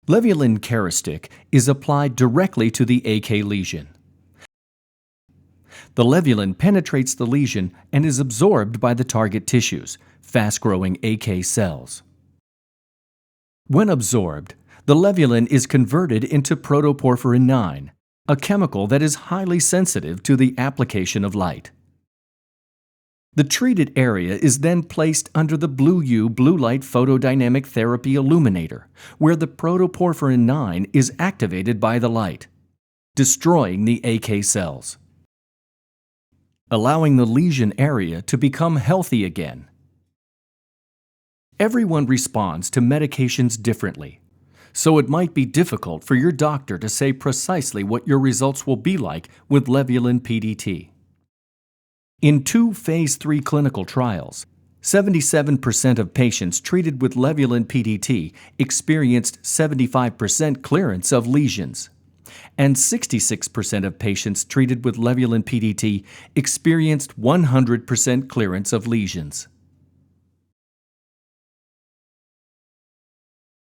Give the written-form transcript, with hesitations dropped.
Levulan Caristic is applied directly to the AK lesion. The levulan penetrates the lesion and is absorbed by the target tissues, fast-growing AK cells. When absorbed, the levulan is converted into protoporphyrin IX, a chemical that is highly sensitive to the application of light. The treated area is then placed under the blue light photodynamic therapy illuminator, where the protoporphyrin IX is activated by the light, destroying the AK cells, allowing the lesion area to become healthy again. Everyone responds to medications differently, so it might be difficult for your doctor to say precisely what your results will be like with Levulan PDT. In 2 Phase 3 clinical trials, 77% of patients treated with Levulan PDT experienced 75% clearance of lesions, and 66% of patients treated with Levulan PDT experienced 100% clearance of lesions.